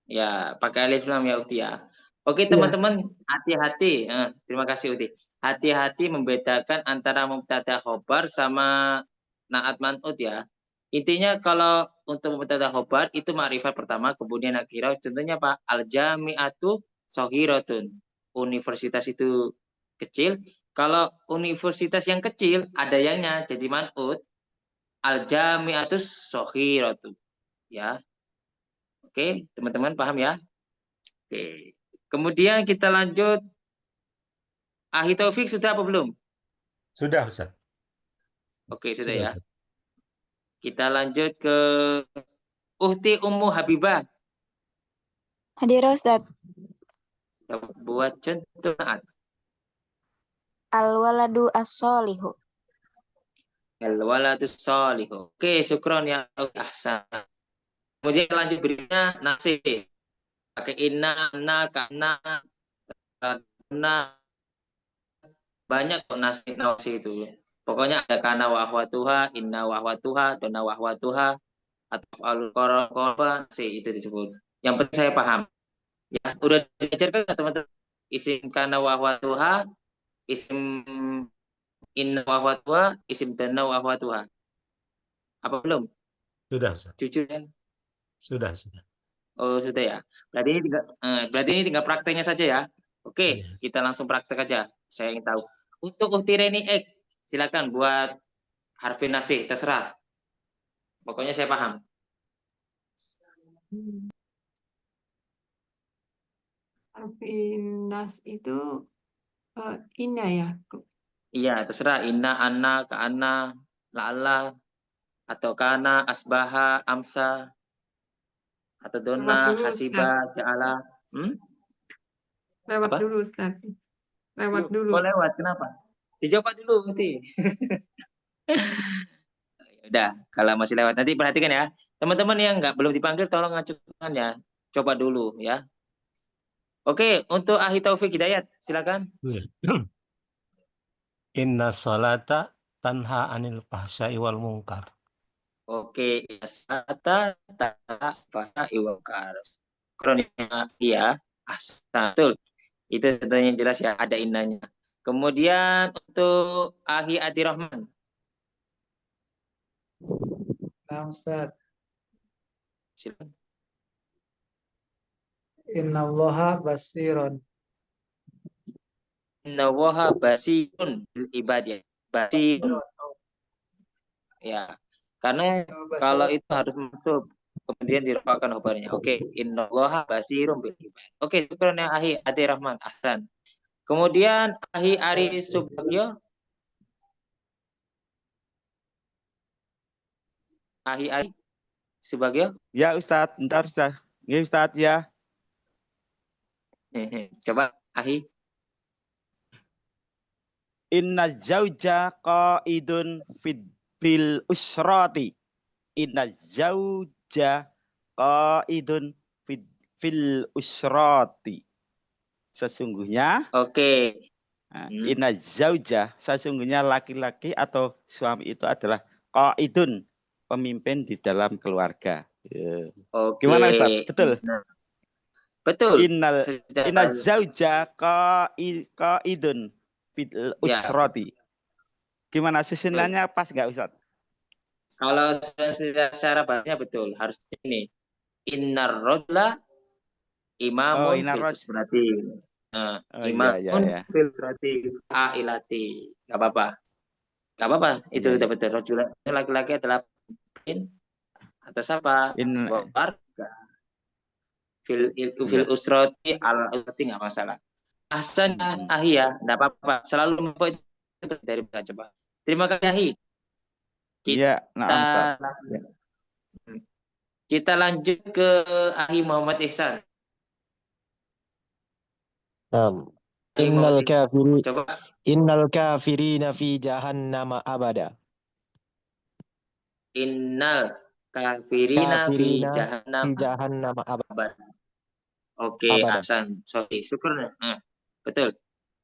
A: Ya, pakai alif lam ya Uti ya. Oke
C: Iya.
A: teman-teman, hati-hati. Terima kasih Uti. Hati-hati membedakan antara mubtada khobar sama naat man'ut ya. Intinya kalau untuk mubtada khobar itu ma'rifat pertama, kemudian nakirah. Contohnya Pak, al-jami'atu sohiratun. Universitas itu kecil. Kalau universitas yang kecil ada yangnya jadi man'ut. Al-jami'atu sohiratun. Ya. Oke, teman-teman paham ya? Oke. Kemudian kita lanjut. Ahi Taufik sudah apa belum?
E: Sudah, Ustaz.
A: Oke, sudah
E: Sudah,
A: ya.
E: Ustaz.
A: Kita lanjut ke Uhti Ummu Habibah.
H: Hadir Ustaz.
A: Buat contoh naat.
H: Al-waladu as-solihu.
A: Al-waladus sholihu. Oke, syukron ya. Ahsan. Kemudian lanjut berikutnya nasi. Pakai inna, na, kana, na. Banyak kok nasi itu. Pokoknya ada kana wa akhwatuha, inna wa akhwatuha, dona wa akhwatuha, atau al-qurba, nasi itu disebut. Yang penting saya paham. Ya, udah diajarkan nggak teman-teman? Isim kana wa akhwatuha, isim Inna wa akhwatuha isim tanna wa akhwatuha. Apa belum?
E: Sudah, Ustaz.
A: Jujur kan?
E: Sudah.
A: Oh, sudah ya. Berarti ini tinggal prakteknya saja ya. Oke,
E: Iya.
A: kita langsung praktek aja. Saya ingin tahu. Untuk Uhtireni Ek, silakan buat harfi nasih, terserah. Pokoknya saya paham.
G: Arfinas itu inna ya.
A: Iya, terserah. Inna, anna, ka'anna, la'alla, atau kana, asbaha, amsa, atau
G: Lewat
A: donna,
G: dulu, Ustaz.
A: hasiba, ja'ala.
G: Lewat
A: Apa?
G: dulu, Ustaz. Lewat dulu.
A: Oh, lewat. Kenapa? Dijawab dulu nanti. Udah, kalau masih lewat nanti perhatikan ya. Teman-teman yang belum dipanggil tolong ngajukan ya. Coba dulu ya. Oke, untuk Ahli Taufik Hidayat, silakan.
E: Iya. Inna salata tanha anil fahsya'i wal munkar.
A: Oke, asata ta iwakar. Kroniknya iya, betul. Itu contohnya jelas ya, ada innanya. Kemudian untuk Ahli Adi Rahman.
B: Nah, Ustaz.
A: Silakan.
B: Innallaha basirun.
A: Innallaha basirun bil ibad ya. Basirun. Ya. Karena kalau itu harus masuk kemudian dirofakkan khobarnya. Oke, innallaha basirun bil ibad. Oke, syukran ya Ahli Adi Rahman. Ahsan. Kemudian Ahli Ari Subagio. Ahli Ari Subagio.
D: Ya Ustadz, bentar Ustadz. Ya Ustadz ya.
A: Coba Ahli.
D: Inna zauja qaidun fil usrati. Inna zauja qaidun fil usrati. Sesungguhnya
A: Oke.
D: inna zauja, sesungguhnya laki-laki atau suami itu adalah qaidun, pemimpin di dalam keluarga.
A: Oke.
D: Gimana Ustaz? Betul?
A: Betul.
D: Inna zauja qaidun fil usrati. Gimana susunannya, pas nggak Ustaz?
A: Kalau secara bahasanya betul, harus ini. Innar rajula imamun fil usrati. Imamun fil usrati ailati. Enggak apa-apa. Enggak apa-apa, itu udah betul. Rajula laki-laki adalah pemimpin atas apa? Keluarga. Fil usrati al usrati enggak masalah. Ahsan Ahi ya, enggak apa-apa. Selalu membuat itu dari coba. Terima kasih Ahi. Kita lanjut ke Ahi Muhammad Ihsan.
I: Innal kafirina fi jahannama abada.
A: Innal kafirina fi jahannama abada. Oke, Ahsan. Sorry, syukur. Betul.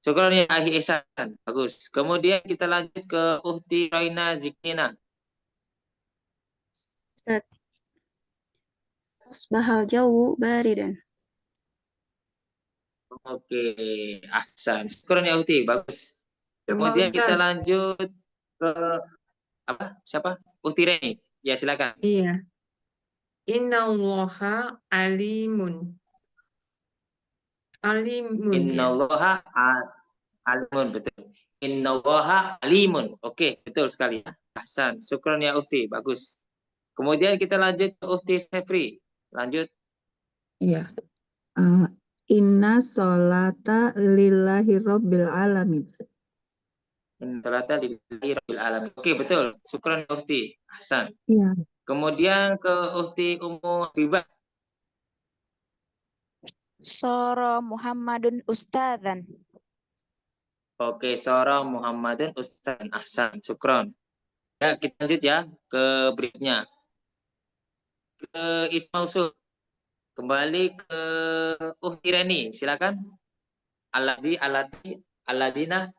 A: Syukur ya Ahi Ihsan. Bagus. Kemudian kita lanjut ke Uhti Raina Ziknina.
H: Ustaz. Asbahal jawu baridan.
A: Oke, Ahsan. Syukur ya Uhti, bagus. Kemudian kita lanjut ke apa? Siapa? Uhti Reni. Ya, silakan.
G: Iya. Innallaha alimun. Alimun.
A: Innallaha alimun, betul. Innallaha alimun. Oke, betul sekali. Ahsan. Syukran ya Uhti, bagus. Kemudian kita lanjut ke Uhti Sefri. Lanjut.
C: Iya. Inna sholata lillahi rabbil alamin.
A: Inna sholata lillahi rabbil alamin. Oke, betul. Syukran ya Uhti. Ahsan.
C: Iya.
A: Kemudian ke Uhti Ummu Habibah.
J: Sara Muhammadun Ustadzan.
A: Oke, Sara Muhammadun Ustadzan. Ahsan. Syukran. Ya, kita lanjut ya ke berikutnya. Ke Ismausul. Kembali ke Uhti Reni, silakan. Alladina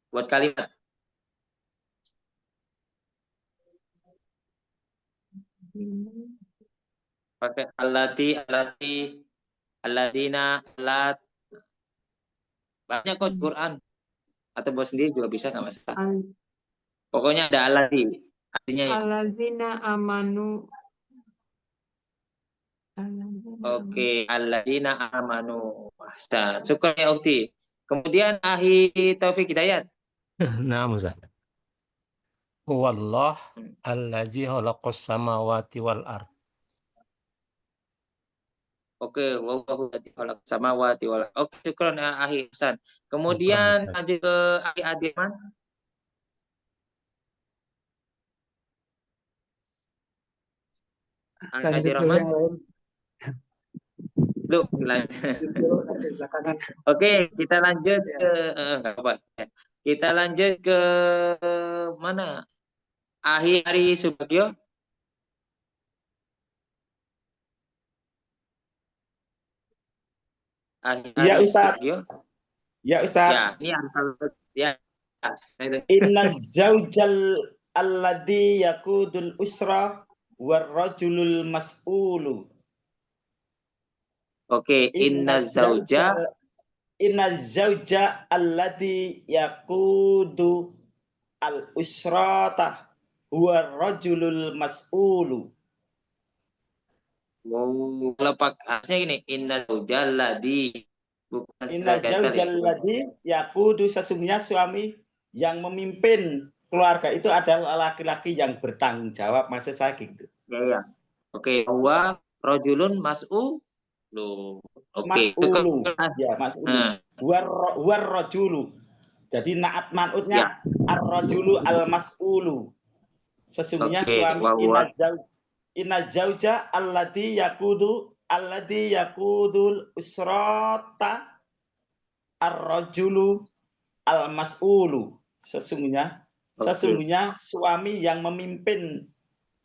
A: buat kalimat. Pakai alladina, banyak kok Quran. atau buat sendiri juga bisa, nggak masalah.
G: Al-
A: Pokoknya ada alladzi. Artinya itu.
G: Allazina amanu. Allazina amanu.
A: Oke, alladzina amanu. Ahsan. Syukur ya Ukti. Kemudian Ahi Taufik Hidayat.
E: Nah, Ustaz. Huwallah allazi khalaqas samawati wal ard.
A: Oke, wallahu ladzi khalaqas samawati wal ard. Oke, syukur ya Ahi Hasan.
E: Syukran,
A: Kemudian
E: Ustaz.
A: lanjut ke Ahi Adirman. Ahi
B: Lanjut dulu
A: Adirman.
B: yang lain.
A: Lu, lanjut.
B: Lanjut dulu nanti belakangan.
A: Oke, kita lanjut ke nggak apa. Kita lanjut ke mana? Ahi Hari Subagio. Ahi
K: Iya,
A: Hari
K: Ustaz.
A: Subagio.
K: Ya, Ustaz.
A: Ya, ini alfabet ya.
K: Inna zaujal alladhi yakudul usra warrajulul mas'ulu.
A: Oke, inna zauja.
K: Inna zauja alladhi yakudu al usrata warrajulul mas'ulu.
A: Wow, kalau harusnya gini, inna zauja alladhi. Bukan
K: Inna zaujal ladzi yakudu, sesungguhnya suami yang memimpin keluarga itu adalah laki-laki yang bertanggung jawab. Maksud saya gitu.
A: Ya. Oke, wa rajulun mas'ulu. Oke.
K: Mas'ulu. Ya, mas'ulu. War rajulu. Jadi naat man'utnya ar-rajulu al-mas'ulu. Sesungguhnya suami inna zauja alladzi yakudul usrata ar-rajulu al-mas'ulu. Sesungguhnya suami yang memimpin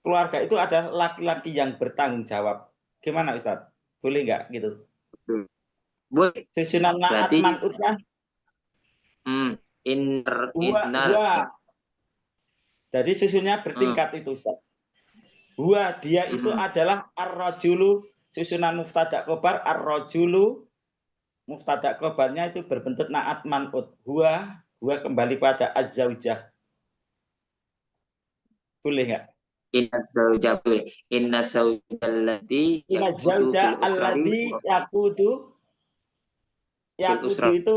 K: keluarga itu adalah laki-laki yang bertanggung jawab. Gimana Ustaz? Boleh nggak gitu?
A: Boleh.
K: Susunan naat man'utnya jadi susunnya bertingkat itu Ustaz. Dia itu adalah ar-rajulu, susunan muftada khobar ar-rajulu, muftada khobarnya itu berbentuk naat man'ut. Huwa kembali pada az-zaujah. Boleh nggak?
A: Inna zauja boleh. Inna zauja alladzi
K: yakudu itu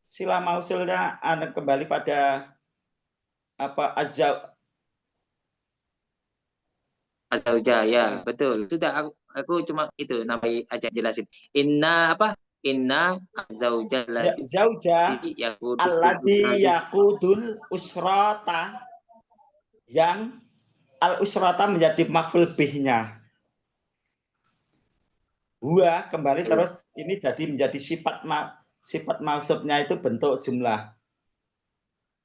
K: silah mausulnya kembali pada apa
A: azauja ya, betul. Sudah aku cuma itu namanya aja jelasin. Inna azauja
K: alladzi yakudul usrata, yang al-usrata menjadi maf'ul bihnya. Huwa kembali terus ini jadi menjadi sifat mausubnya itu bentuk jumlah.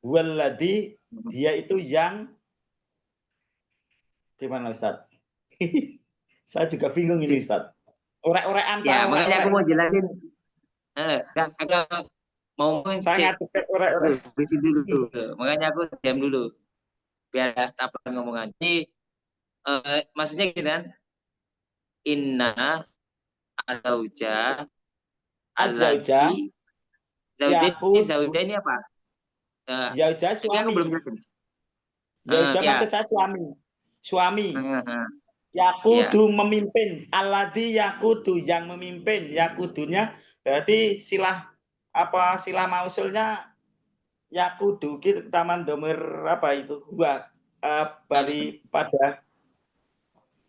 K: Walladzi, dia itu yang gimana Ustaz? Saya juga bingung ini Ustaz. Orek-orekan
A: ya, makanya aku mau jelasin. Mau
K: sangat orek-orek.
A: dulu. Makanya aku diam dulu. Biar apa ngomongan. Jadi maksudnya gitu kan. Inna azauja alladzi zauja ini apa?
K: Zauja suami. Zauja maksud saya suami. Yakudu memimpin, alladzi yakudu yang memimpin. Yakudunya berarti silah mausulnya yakudu gitu, taman domir apa itu bali pada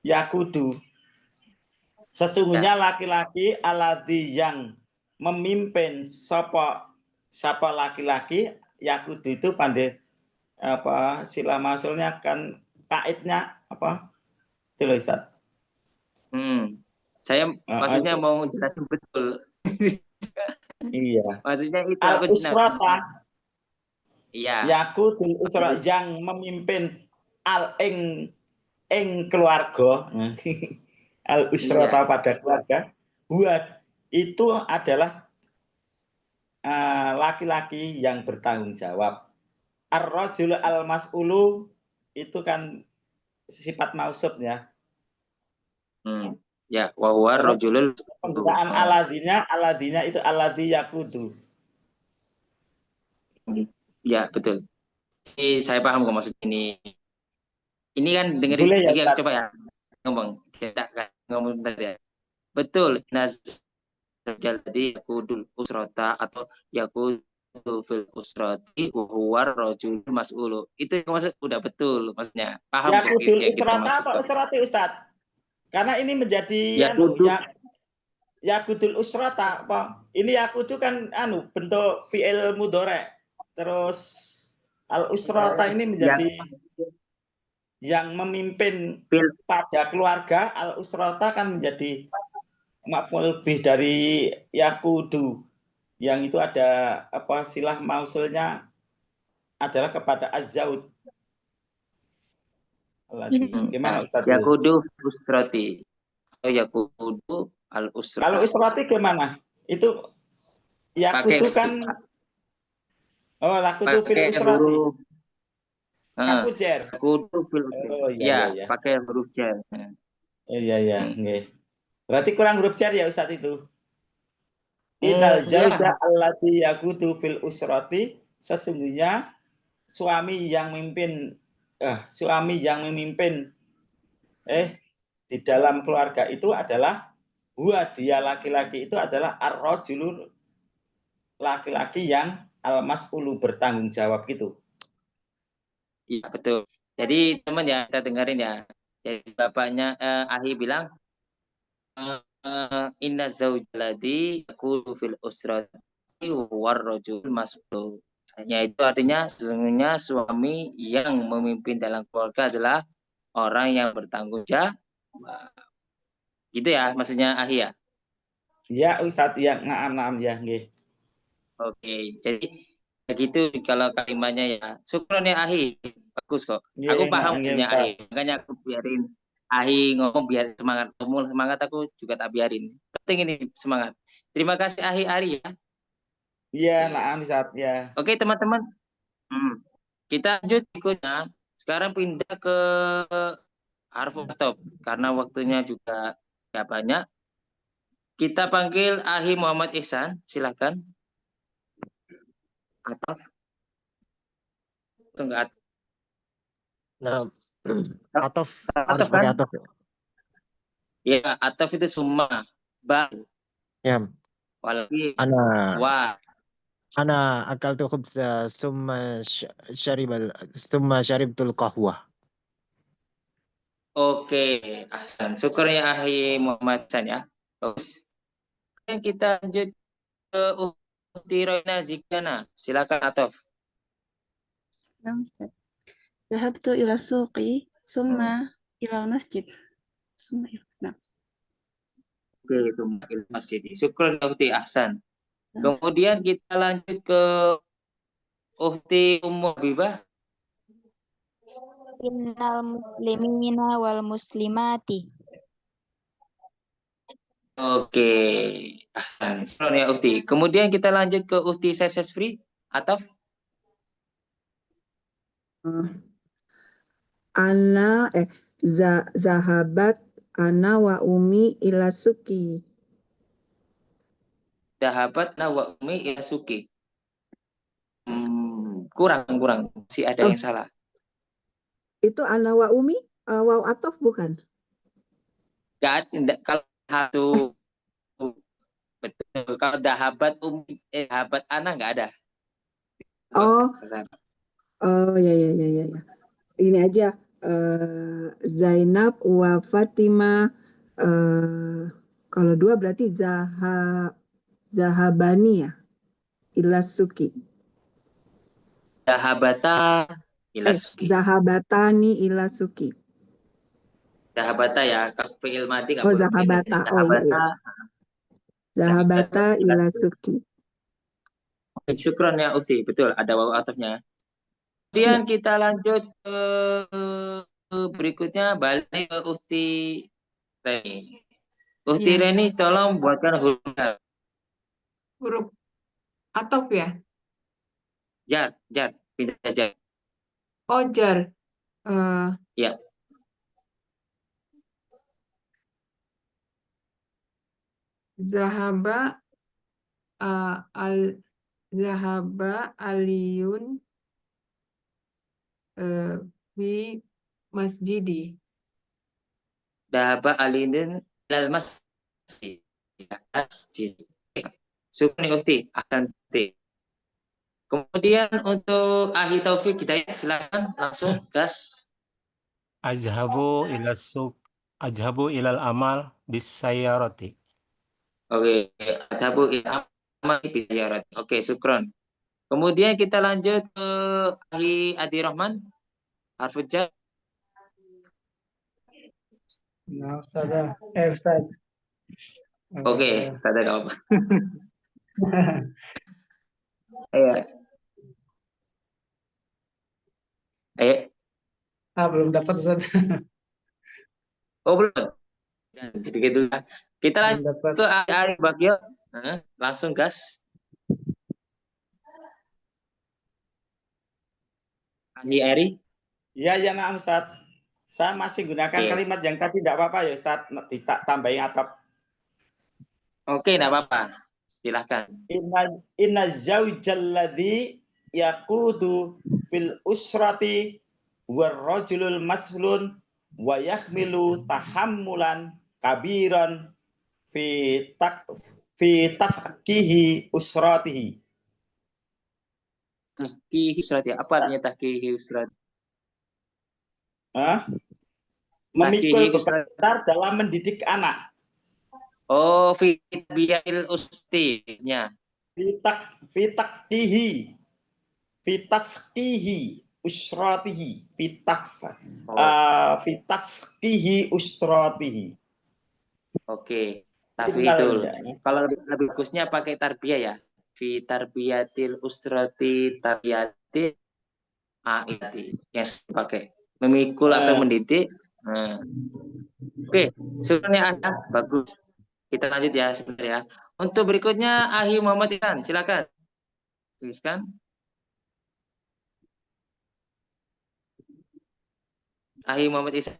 K: yakudu. Sesungguhnya laki-laki alladzi yang memimpin sapa laki-laki yakudu itu pandai sila mausulnya kan kaidnya apa? Itu loh Ustaz.
A: Saya maksudnya mau jelasin betul.
K: Iya.
A: Maksudnya itu
K: al-usrata.
A: Iya.
K: Yakudul usra, yang memimpin ing keluarga. Al-usrata pada keluarga. Buat itu adalah laki-laki yang bertanggung jawab. Ar-rajul al-mas'ulu itu kan sifat mausubnya.
A: Ya, wa huwa rajulul.
K: Penggunaan aladinya itu alladzi yakudu.
A: Ya, betul. Jadi, saya paham kok maksud ini. Ini kan dengerin
K: Boleh ya,
A: lagi,
K: Ustaz?
A: coba ya ngomong. Saya tak ngomong bentar ya. Betul. Jadi yakudul usrota atau yakudu fil usroti huwar rojul mas'ulu. Itu yang maksud udah betul maksudnya. Paham kok
K: Yakudul
A: yang kita
K: usrota
A: maksud
K: apa
A: kok.
K: usroti, Ustaz? Karena ini menjadi
A: Yakudu.
K: yakudul usrota apa? Ini yakudu kan bentuk fi'il mudhari'. Terus al usrota ini menjadi yang memimpin pada keluarga. Al usrota kan menjadi maf'ul bih dari yakudu, yang itu ada apa silah mausulnya adalah kepada az-zaud. Gimana Ustaz?
A: Yakudu usroti atau yakudu al usrota.
K: Kalau usroti gimana? Itu yakudu kan lakutu fil usroti. Harfu jar.
A: Yakudu fil usroti.
K: Oh iya,
A: ya, pakai huruf jar.
K: Iya. Berarti kurang huruf jar ya Ustaz itu. Innal zauja allati yakutu fil usrati, sesungguhnya suami yang memimpin di dalam keluarga itu adalah dia laki-laki itu adalah ar-rajulu, laki-laki yang al-mas'ulu, bertanggung jawab gitu.
A: Iya, betul. Jadi teman ya, kita dengerin ya. Jadi bapaknya Ahi bilang inna zaujaladi yakulu fil usrati war rajul mas'ul. Yaitu artinya sesungguhnya suami yang memimpin dalam keluarga adalah orang yang bertanggung jawab. Gitu ya maksudnya Ahi ya?
K: Ya Ustadz, ya naam ya nggih.
A: Oke, jadi begitu kalau kalimatnya ya. Syukron ya Ahi, bagus kok. Aku paham maksudnya Ahi, makanya aku biarin Ahi ngomong biar semangat. Ngomong semangat aku juga tak biarin. Penting ini semangat. Terima kasih Ahi Ari ya.
K: Iya, naam Ustadz ya.
A: Oke teman-teman, kita lanjut berikutnya. Sekarang pindah ke harfu atop karena waktunya juga gak banyak. Kita panggil Ahi Muhammad Ihsan, silakan. Atau enggak?
I: Nah, atof harus pakai atof.
A: Ya, atof itu summa, ba.
I: Ya.
A: Walaupun
I: Ana akaltu khubza summa syaribtul qahwah.
A: Oke, Ahsan. Syukurnya Ahi Muhammad San ya. Bagus. Kita lanjut ke Ukti Roina Zikana. Silakan Atof.
H: Zahabtu ila suqi summa ila masjid.
A: Oke, summa ila masjid. Syukur Ukti Ahsan. Kemudian kita lanjut ke Ukti Ummu Habibah.
J: Innal muslimina wal muslimati.
A: Oke, Ahsan. Syukur ya Ukti. Kemudian kita lanjut ke Ukti Sesesfri. Atof.
C: Zahabat ana wa umi ila suki.
A: Zahabat ana wa umi ila suki. Kurang. Masih ada yang salah.
C: Itu ana wa umi, waw atof bukan?
A: Enggak, kalau satu betul. Kalau dahabat dahabat ana enggak ada.
C: Oh ya. Ini aja Zainab wa Fatima, kalau dua berarti zahabani ya, ilasuki.
A: Zahabata ilasuki.
C: Zahabatani ilasuki.
A: Zahabata ya, kalau fi'il mati enggak
C: boleh.
A: Zahabata.
C: Iya. Zahabata ilasuki.
A: Syukron ya Ukti, betul ada waw atofnya. Kemudian kita lanjut ke berikutnya, balik ke Ukti Reni. Ukti Reni tolong buatkan
G: huruf atof ya?
A: Jar, pindah jar.
G: Oh, jar.
A: Ya.
G: Zahaba al Zahaba Aliyun fi masjidi.
A: Dhahaba Aliyun ilal masjid. Syukran Ukti, ahsanti. Kemudian untuk Ahli Taufik Hidayat, silakan langsung gas.
E: Azhabu ila suq. Azhabu ilal amal bis sayyarati.
A: Oke, adhabu ila amal bis sayyarati. Oke, syukron. Kemudian kita lanjut ke Ahli Adi Rahman, harful jar.
B: Nah, Ustazah. Ustaz.
A: Oke, tak ada apa. Ayo. Ayo.
B: Belum dapat Ustaz.
A: Oh, belum. Begitu. Kita lanjut ke Ari Bagio. Langsung gas. Ari.
K: Ya, ya, nah, Ustaz. Saya masih gunakan kalimat yang tadi, tidak apa-apa ya, Ustaz. Tambahin atap.
A: Oke, tidak apa-apa. Silahkan.
K: Inna zawjalladzi yaqudu fil usrati warrajulul maslun wa yahmilu tahammulan kabiran fi tafkihi usratihi.
A: Tahkihi usrati. Apa artinya tahkihi usrati?
K: Memikul besar dalam mendidik anak.
A: Oh, fi biyail ustinya.
K: Fitafkihi usratihi. Fitafkihi usratihi.
A: Oke, tafidul. Kalau lebih bagusnya pakai tarbiyah ya. Fi tarbiyatil usrati tarbiyatil aiti. Yang pakai memikul atau mendidik. Oke, sebenarnya bagus. Kita lanjut ya sebentar ya. Untuk berikutnya Ahi Muhammad Ihsan, silakan. Tuliskan. Ahi Muhammad Ihsan.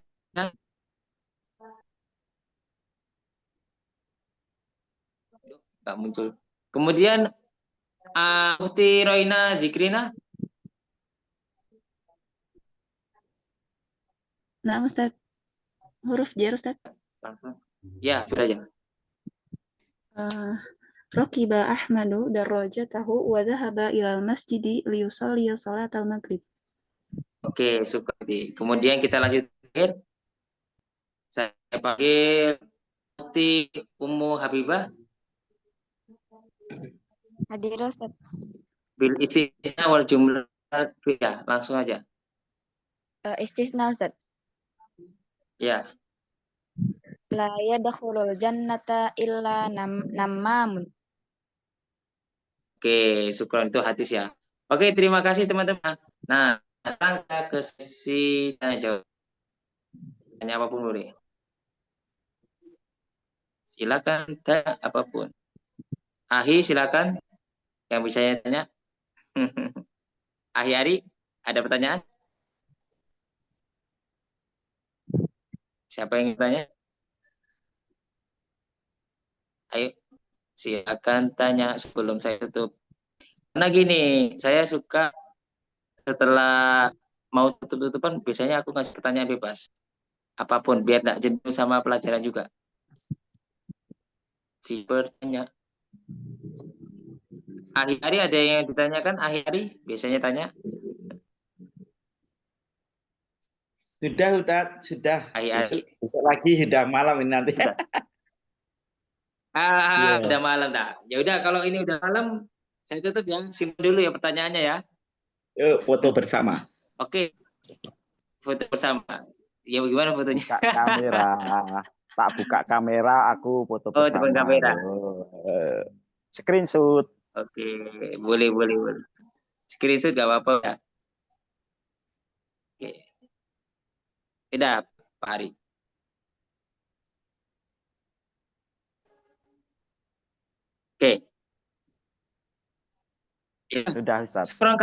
A: Enggak muncul. Kemudian Ukti Roina Zikrina.
H: Nah, Ustaz. Huruf jar, Ustaz.
A: Langsung. Ya, sudah aja.
H: Rakiba Ahmadu darajatahu wa dhahaba ilal masjidi liyusalli salatal maghrib.
A: Oke, seperti. Kemudian kita lanjut. Saya panggil Ukti Ummu Habibah.
J: Hadir Ustaz.
A: Bil istisna wal jumlah. Ya, langsung aja.
J: Istisna Ustaz.
A: Ya.
J: La yadkhulul jannata illa nammamun.
A: Oke, syukur itu hadis ya. Oke, terima kasih teman-teman. Nah, sekarang ke sesi tanya jawab. Tanya apapun boleh. Silakan tanya apapun. Ahi, silakan. Yang bisa tanya. Ahi Ari, ada pertanyaan? Siapa yang tanya? Ayo, silakan tanya sebelum saya tutup. Karena gini, saya suka setelah mau tutup-tutupan, biasanya aku ngasih pertanyaan bebas. Apapun, biar tidak jenuh sama pelajaran juga. Si bertanya. Akhir-hari ada yang ditanyakan? Akhir-hari biasanya tanya.
K: Sudah. Besok lagi sudah malam ini nanti.
A: Udah malam dah. Ya udah, kalau ini udah malam, saya tutup ya. Simpan dulu ya pertanyaannya ya.
K: Yuk, foto bersama.
A: Oke. Foto bersama. Ya bagaimana fotonya?
D: Buka kamera. Tak buka kamera, aku foto bersama.
A: Depan kamera.
D: Screenshot.
A: Oke, boleh. Screenshot gak apa-apa ya. Oke. Tidak, Pak Hari. Oke. Ya.
D: Sudah, Ustaz.
A: Syukran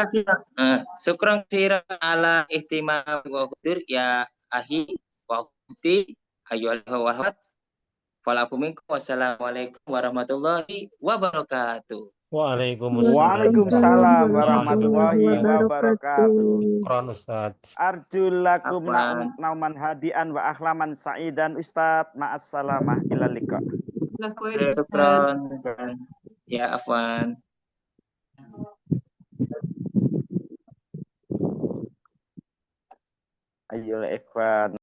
A: kasih ala ihtimam wa hudur ya ahi wa ukhti ayyuhal wahad. Wassalamualaikum warahmatullahi wabarakatuh.
E: Waalaikumsalam
D: Waalaikumsalam
C: warahmatullahi
D: warahmatullahi
C: wabarakatuh.
D: wabarakatuh.
E: Syukron, Ustaz.
D: Arjulakum
A: Afwan.
D: nauman hadian wa akhlaman sa'idan Ustaz. Ma'assalamah ila liqa.
G: Lakuin Ustaz.
A: Syukron. Ya, afwan.
D: Ayo ikhwan.